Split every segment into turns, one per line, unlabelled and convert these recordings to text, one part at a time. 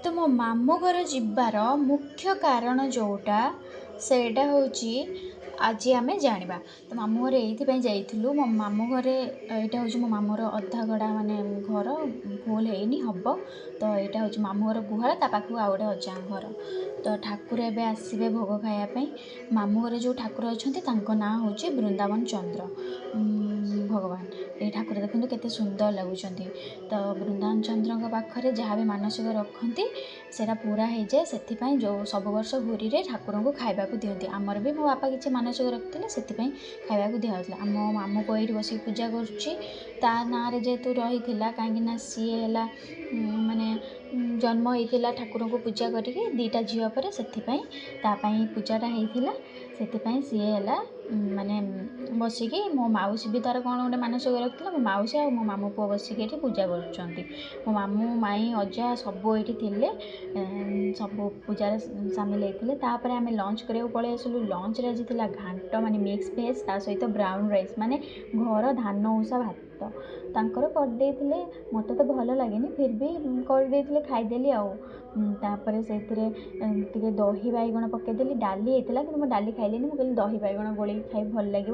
तो मो मामू घर जिबार मुख्य कारण जोटा सेटा होची आज आम जाना। तो मामू घर ये जाइलु मो मामू घर यहाँ हूँ मो मामूर अधा गड़ा माने घर फुल है हम। तो यहाँ हूँ मामू घर गुहाल ता पाखक आउ गोटे अजा घर। तो ठाकुर एवं आसवे भोग खायापी। मामू घर जो ठाकुर अच्छा ना हूँ बृंदावन चंद्र भगवान। ये ठाकुर देखते केते सुंदर लगुच। तो बृंदावन चंद्र पाखे जहाँ भी मानसिक रखती सेटा पूरा हो जाए। से जो सब वर्ष हुरी रे ठाकुर को खावाक दिखती। आमर भी मो बापा किसी मानसिक रखते से खावाक दिखाला। आम मामू को ये बस पूजा करा ना जेहेतु रही कहीं सी है माने जन्म होता ठाकुर को पूजा करके दीटा झील पर से पूजाटा होता से सी है माने बसिकी मो मौसी भी तार कौन गोटे मानसिक रखा। मो मौसी आ मो मामू पुआ बसिक ये पूजा कर। मो मामू माई अजा सबू ये थे सब पूजार सामिल होते। आम लंच कराया पलि आसलु। लंच रे आज घांट माने मिक्स भेज ता सहित ब्राउन राइस माने घर धान उषा भात तांकर करदे। मत तो भल लगे फिर भी करदे खाईदेली आपर से दही बैगण पकईदेली। डाली होता कि डाली खाइली मुझे दही बैगण गोल खाई भल लगे।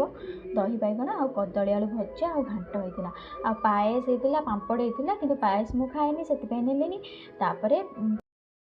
दही बैगण आ कदली आलू भजा आ घांट होता आ पायस होता पापड़ होता कि पायस मुझे खाएनी से नेली।